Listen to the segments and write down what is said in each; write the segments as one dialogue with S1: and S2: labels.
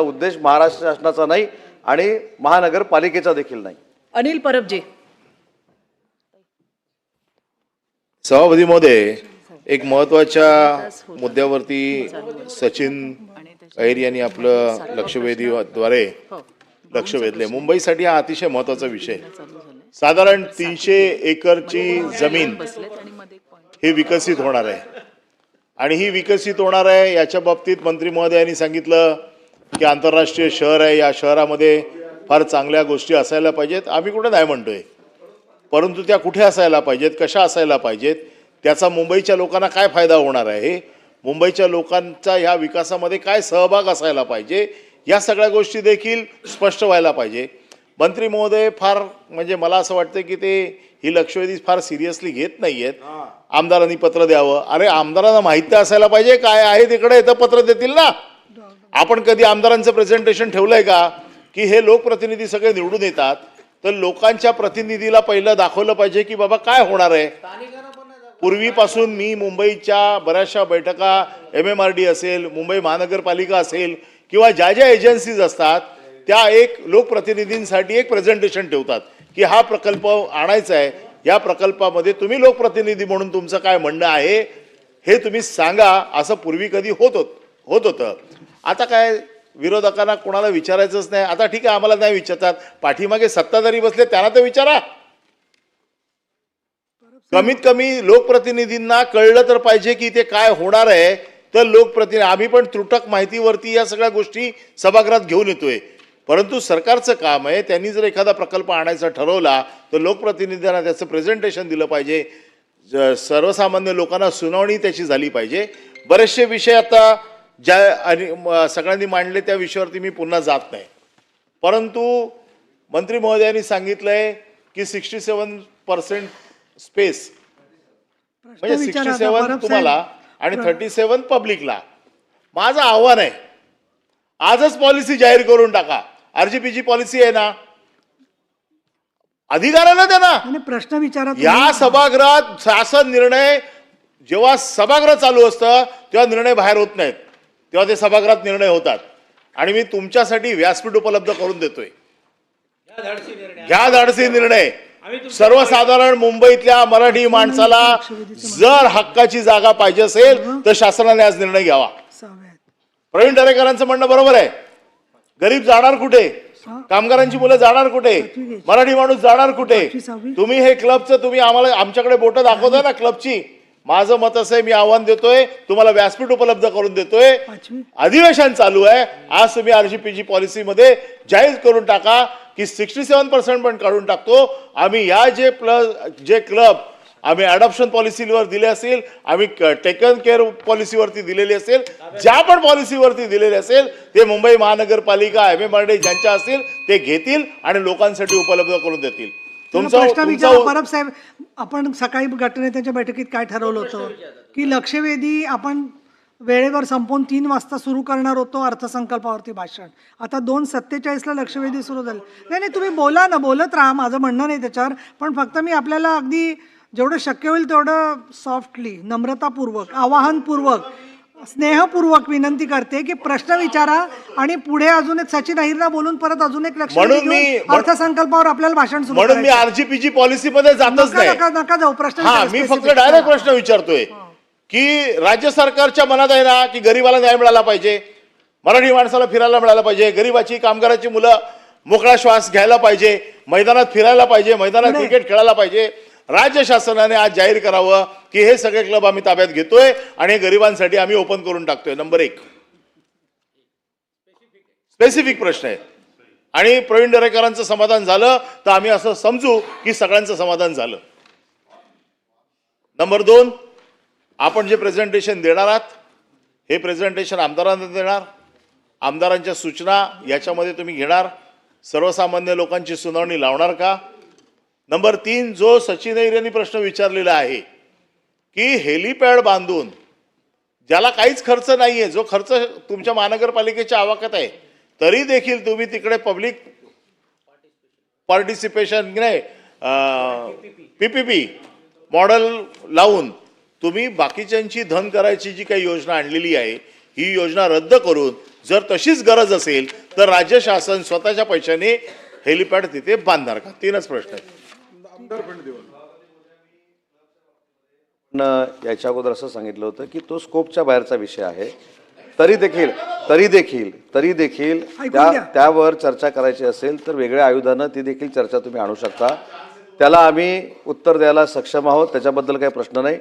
S1: उद्देश महाराष्ट्र शासनाचा नाही आणि महानगरपालिकेचा देखील नाही।
S2: अनिल परबजी।
S3: सभापती महोदय, एक महत्त्वाच्या मुद्द्यावरती सचिन अहिर यांनी आपलं लक्षवेधीद्वारे लक्ष वेधले। मुंबईसाठी हा अतिशय महत्त्वाचा विषय। साधारण 300 एकरची जमीन ही विकसित होणार आहे आणि ही विकसित होणार आहे याच्या बाबतीत मंत्री महोदयांनी सांगितलं की आंतरराष्ट्रीय शहर आहे, या शहरामध्ये फार चांगल्या गोष्टी असायला पाहिजेत। आम्ही कुठे नाही म्हणतोय, परंतु त्या कुठे असायला पाहिजेत, कशा असायला पाहिजेत, त्याचा मुंबईच्या लोकांना काय फायदा होणार आहे, मुंबईच्या लोकांचा ह्या विकासामध्ये काय सहभाग असायला पाहिजे, या सगळ्या गोष्टी देखील स्पष्ट व्हायला पाहिजे। मंत्री महोदय फार म्हणजे मला असं वाटतं की ते ही लक्षवेधी फार सिरियसली घेत नाहीयेत। आमदारांनी पत्र द्यावं। अरे आमदारांना माहिती असायला पाहिजे काय आहे तिकडे, तर पत्र देतील ना। आपण कधी आमदारांचं प्रेझेंटेशन ठेवलंय का की हे लोकप्रतिनिधी सगळे निवडून येतात, तर लोकांच्या प्रतिनिधीला पहिलं दाखवलं पाहिजे की बाबा काय होणार आहे। पूर्वीपासून मी मुंबईच्या बऱ्याचशा बैठका MMRD असेल, मुंबई महानगरपालिका असेल किंवा ज्या ज्या एजन्सीज असतात त्या एक लोकप्रतिनिधींसाठी एक प्रेझेंटेशन ठेवतात की हा प्रकल्प आणायचा आहे, या प्रकल्पामध्ये तुम्ही लोकप्रतिनिधी म्हणून तुमचं काय म्हणणं आहे हे तुम्ही सांगा, असं पूर्वी कधी होत होतं। आता काय विरोधकांना कोणाला विचारायचंच नाही। आता ठीक आहे, आम्हाला नाही विचारतात, पाठीमागे सत्ताधारी बसले त्यांना तर विचारा। कमीत कमी लोकप्रतिनिधींना कळलं तर पाहिजे की ते काय होणार आहे। तर लोकप्रतिनिधी आम्ही पण त्रुटक माहितीवरती या सगळ्या गोष्टी सभागृहात घेऊन येतोय, परंतु सरकारचं काम आहे, त्यांनी जर एखादा प्रकल्प आणायचा ठरवला तर लोकप्रतिनिधींना त्याचं प्रेझेंटेशन दिलं पाहिजे, सर्वसामान्य लोकांना सुनावणी त्याची झाली पाहिजे। बरेचसे विषय आता ज्या सगळ्यांनी मांडले त्या विषयावरती मी पुन्हा जात नाही, परंतु मंत्री महोदयांनी सांगितलंय की 67% स्पेस म्हणजे 67 तुम्हाला आणि 37 पब्लिकला। माझं आव्हान आहे, आजच पॉलिसी जाहीर करून टाका। RGPG पॉलिसी आहे ना, अधिकाराला द्या ना।
S4: प्रश्न विचारा
S3: या सभागृहात शासन निर्णय, जेव्हा सभागृह चालू असतं तेव्हा निर्णय बाहेर होत नाहीत, तेव्हा ते सभागृहात निर्णय होतात आणि मी तुमच्यासाठी व्यासपीठ उपलब्ध करून देतोय। घ्या धाडसी निर्णय। सर्वसाधारण मुंबईतल्या मराठी माणसाला जर हक्काची जागा पाहिजे असेल तर शासनाने आज निर्णय घ्यावा। प्रवीण दरेकरांचं म्हणणं बरोबर आहे, गरीब जाणार कुठे, कामगारांची मुलं जाणार कुठे, मराठी माणूस जाणार कुठे। तुम्ही हे क्लबचं तुम्ही आम्हाला आमच्याकडे बोट दाखवताय ना क्लबची। माझं मत असं आहे, मी आव्हान देतोय तुम्हाला, व्यासपीठ उपलब्ध करून देतोय, अधिवेशन चालू आहे, आज तुम्ही RGPG पॉलिसीमध्ये जाहीर करून टाका की 67% पण काढून टाकतो आम्ही। या जे क्लब आम्ही अडॉप्शन पॉलिसीवर दिले असेल, आम्ही टेकन केअर पॉलिसीवरती दिलेली असेल, ज्या पण पॉलिसीवरती दिलेले असेल ते मुंबई महानगरपालिका MMRD ज्यांच्या असतील ते घेतील आणि लोकांसाठी उपलब्ध करून देतील।
S4: परब साहेब, आपण सकाळी गटनेत्यांच्या बैठकीत काय ठरवलं होतं की लक्षवेधी आपण वेळेवर संपवून 3 वाजता सुरू करणार होतो अर्थसंकल्पावरती भाषण। आता 2:47 लक्षवेधी सुरू झाले। नाही तुम्ही बोला ना, बोलत राहा, माझं म्हणणं नाही त्याच्यावर, पण फक्त मी आपल्याला अगदी जेवढं शक्य होईल तेवढं सॉफ्टली, नम्रतापूर्वक, आवाहनपूर्वक, स्नेहपूर्वक विनंती करते की प्रश्न विचारा आणि पुढे अजून एक सचिन अहिरला बोलून परत अजून एक लक्ष अर्थसंकल्पावर आपल्याला भाषण सुरू
S3: म्हणून मी RGPG पॉलिसीमध्ये जातच नाही।
S4: नका जाऊ प्रश्न।
S3: मी फक्त डायरेक्ट प्रश्न विचारतोय की राज्य सरकारच्या मनात आहे ना की गरीबाला न्याय मिळाला पाहिजे, मराठी माणसाला फिरायला मिळालं पाहिजे, गरीबाची कामगाराची मुलं मोकळा श्वास घ्यायला पाहिजे, मैदानात फिरायला पाहिजे, मैदानात क्रिकेट खेळायला पाहिजे। राज्य शासनाने आज जाहीर करावं की हे सगळे क्लब आम्ही ताब्यात घेतोय आणि गरिबांसाठी आम्ही ओपन करून टाकतोय। नंबर 1 स्पेसिफिक प्रश्न आहे आणि प्रवीण दरेकरांचं समाधान झालं तर आम्ही असं समजू की सगळ्यांचं समाधान झालं। नंबर 2, आपण जे प्रेझेंटेशन देणार आहात हे प्रेझेंटेशन आमदारांना देणार, आमदारांच्या सूचना याच्यामध्ये तुम्ही घेणार, सर्वसामान्य लोकांची सुनावणी लावणार का। नंबर 3, जो सचिन अहिर यांनी प्रश्न विचारलेला आहे की हेलिपॅड बांधून ज्याला काहीच खर्च नाहीये, जो खर्च तुमच्या महानगरपालिकेच्या आवाक्यात आहे, तरी देखील तुम्ही तिकडे पब्लिक पार्टिसिपेशन नाही PPP मॉडेल लावून तुम्ही बाकीच्यांची धन करायची जी काही योजना आणलेली आहे ही योजना रद्द करून जर तशीच गरज असेल तर राज्य शासन स्वतःच्या पैशाने हेलिपॅड तिथे बांधणार का? 3च प्रश्न आहेत.
S1: पण याच्या अगोदर असं सांगितलं होतं की तो स्कोपच्या बाहेरचा विषय आहे. तरी देखील त्यावर चर्चा करायची असेल तर वेगळ्या आयुधानं ती देखील चर्चा तुम्ही आणू शकता. त्याला आम्ही उत्तर द्यायला सक्षम आहोत, त्याच्याबद्दल काही प्रश्न नाही.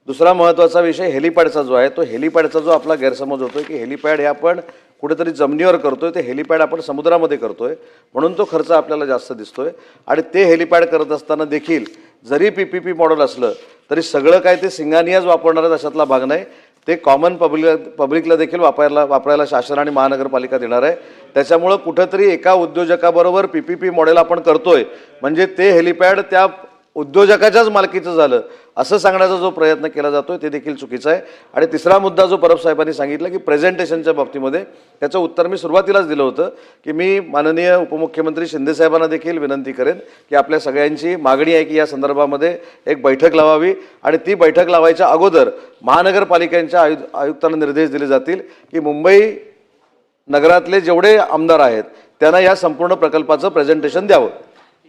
S1: दुसरा महत्त्वाचा विषय हेलिपॅडचा जो आहे, तो हेलिपॅडचा जो आपला गैरसमज होतोय की हेलिपॅड हे आपण कुठेतरी जमिनीवर करतोय, ते हेलिपॅड आपण समुद्रामध्ये करतोय म्हणून तो खर्च आपल्याला जास्त दिसतोय. आणि ते हेलिपॅड करत असताना देखील जरी PPP मॉडेल असलं तरी सगळं काय ते सिंगानियाज वापरणार आहेत अशातला भाग नाही. ते कॉमन पब्लिकला देखील वापरायला शासन आणि महानगरपालिका देणार आहे. त्याच्यामुळं कुठंतरी एका उद्योजकाबरोबर PPP मॉडेल आपण करतोय म्हणजे ते हेलिपॅड त्या उद्योजकाच्याच मालकीचं झालं असं सांगण्याचा जो प्रयत्न केला जातोय ते देखील चुकीचं आहे. आणि तिसरा मुद्दा जो परब साहेबांनी सांगितला की प्रेझेंटेशनच्या बाबतीमध्ये, त्याचं उत्तर मी सुरुवातीलाच दिलं होतं की मी माननीय उपमुख्यमंत्री शिंदे साहेबांना देखील विनंती करेन की आपल्या सगळ्यांची मागणी आहे की या संदर्भामध्ये एक बैठक लावावी आणि ती बैठक लावायच्या अगोदर महानगरपालिकांच्या आयुक्तांना निर्देश दिले जातील की मुंबई नगरातले जेवढे आमदार आहेत त्यांना या संपूर्ण प्रकल्पाचं प्रेझेंटेशन द्यावं.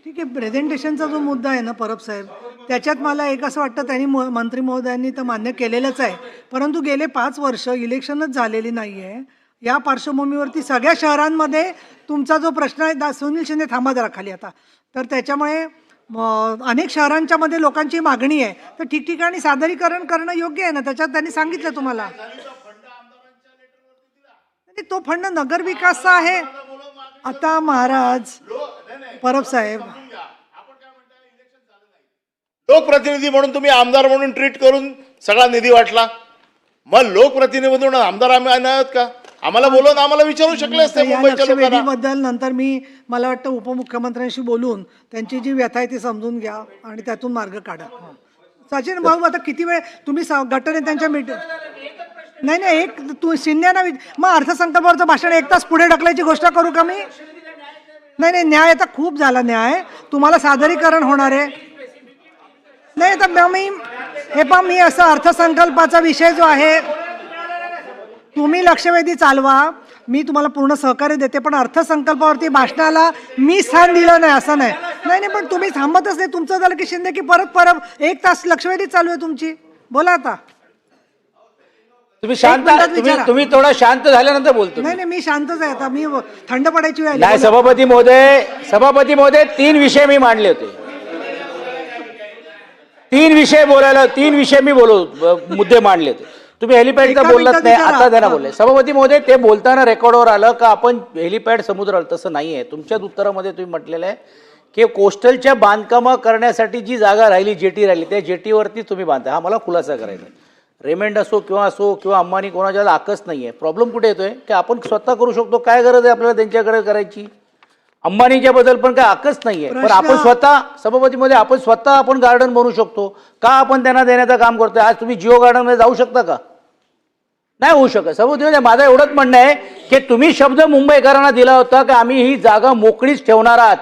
S4: ठीक आहे, प्रेझेंटेशनचा जो मुद्दा आहे ना परब साहेब, त्याच्यात मला एक असं वाटतं त्यांनी मंत्री महोदयांनी तर मान्य केलेलंच आहे, परंतु गेले 5 वर्ष इलेक्शनच झालेली नाही आहे. या पार्श्वभूमीवरती सगळ्या शहरांमध्ये तुमचा जो प्रश्न आहे, सुनील शिंदे थांबा जरा खाली आता, तर त्याच्यामुळे अनेक शहरांच्या मध्ये लोकांची मागणी आहे, तर ठिकठिकाणी सादरीकरण करणं योग्य आहे ना. त्याच्यात त्यांनी सांगितलं तुम्हाला तो फंड नगरविकासचा आहे. आता महाराज परब साहेब,
S3: लोकप्रतिनिधी म्हणून तुम्ही आमदार म्हणून ट्रीट करून सगळा निधी वाटला. मग लोकप्रतिनिधी म्हणून आमदार आम्ही आहोत का? आम्हाला बोलवून आम्हाला विचारू शकले असते मुंबईच्या लोकांना.
S4: बद्दल नंतर मला वाटतं उपमुख्यमंत्र्यांशी बोलून त्यांची जी व्यथा आहे ती समजून घ्या आणि त्यातून मार्ग काढा. सचिन भाऊ, आता किती वेळ तुम्ही गटनेत्यांच्या नाही एक तू शिंदेना मग अर्थसंकल्पावरचं भाषण 1 तास पुढे ढकलायची गोष्ट करू का मी? नाही, न्याय आता खूप झाला. न्याय तुम्हाला सादरीकरण होणार आहे नाही. तर मी असं अर्थसंकल्पाचा विषय जो आहे, तुम्ही लक्षवेधी चालवा, मी तुम्हाला पूर्ण सहकार्य देते, पण अर्थसंकल्पावरती भाषणाला मी स्थान दिलं नाही असं नाही. पण तुम्ही थांबतच नाही. तुमचं झालं की शिंदे की परत 1 तास लक्षवेधी चालू आहे तुमची. बोला आता.
S2: तुम्ही शांत, तुम्ही थोडा शांत झाल्यानंतर बोलतो.
S4: नाही, मी शांतच आहे आता. मी थंड पडायची वेळ
S2: नाही. सभापती महोदय 3 विषय मी मांडले होते. 3 विषय मी मुद्दे मांडले होते. तुम्ही हेलिपॅडचा बोललात नाही, आता त्यांना बोलले. सभापती महोदय ते बोलताना रेकॉर्डवर आलं का आपण हेलिपॅड समुद्रावर, तसं नाही आहे. तुमच्याच उत्तरामध्ये तुम्ही म्हटलेलं आहे की कोस्टलच्या बांधकामं करण्यासाठी जी जागा राहिली, जेटी राहिली, त्या जेटीवरती तुम्ही बांधता. हा मला खुलासा करायचा आहे. रेमेंड असो किंवा अंबानी कोणाच्या आकच नाही आहे. प्रॉब्लेम कुठे येतोय की आपण स्वतः करू शकतो. काय गरज आहे आपल्याला त्यांच्याकडे करायची? अंबानीच्या बद्दल पण काय आकच नाही आहे. पण आपण स्वतः, सभापतीमध्ये आपण स्वतः गार्डन बनवू शकतो का? आपण त्यांना देण्याचं काम करतोय. आज तुम्ही जिओ गार्डनमध्ये जाऊ शकता का? नाही होऊ शकत. सभापतीमध्ये माझं एवढंच म्हणणं आहे की तुम्ही शब्द मुंबईकरांना दिला होता की आम्ही ही जागा मोकळीच ठेवणार आहात.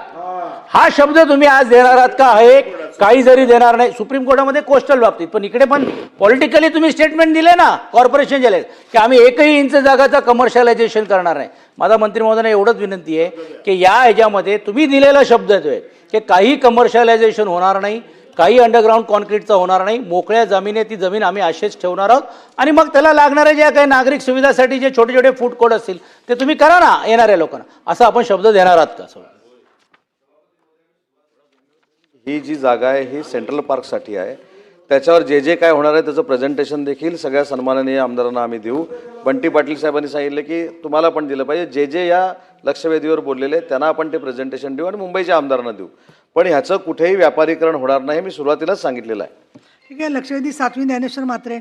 S2: हा शब्द तुम्ही आज देणार आहात का? हे काही जरी देणार नाही. सुप्रीम कोर्टामध्ये कोस्टल बाबतीत, पण इकडे पण पॉलिटिकली तुम्ही स्टेटमेंट दिले ना, कॉर्पोरेशन झाले की आम्ही 1 इंच जागाचं कमर्शियलायझेशन करणार नाही. माझा मंत्री महोदयांना एवढंच विनंती आहे की या ह्याच्यामध्ये तुम्ही दिलेला शब्द आहे की काही कमर्शियलायझेशन होणार नाही, काही अंडरग्राऊंड कॉन्क्रीटचं होणार नाही, मोकळ्या जमिनीत ती जमीन आम्ही असेच ठेवणार आहोत आणि मग त्याला लागणाऱ्या ज्या काही नागरिक सुविधासाठी जे छोटे छोटे फूड कोर्ट असतील ते तुम्ही करा ना येणाऱ्या लोकांना. असं आपण शब्द देणार आहात का?
S1: ही जी जागा आहे ही सेंट्रल पार्कसाठी आहे. त्याच्यावर जे काय होणार आहे त्याचं प्रेझेंटेशन देखील सगळ्या सन्माननीय आमदारांना आम्ही देऊ. बंटी पाटील साहेबांनी सांगितलं की तुम्हाला पण दिलं पाहिजे. जे या लक्षवेधीवर बोललेले त्यांना आपण ते प्रेझेंटेशन देऊ आणि मुंबईच्या आमदारांना देऊ. पण ह्याचं कुठेही व्यापारीकरण होणार नाही, मी सुरुवातीलाच सांगितलेलं आहे.
S4: ठीक आहे. लक्षवेधी 7वी ज्ञानेश्वर म्हात्रे.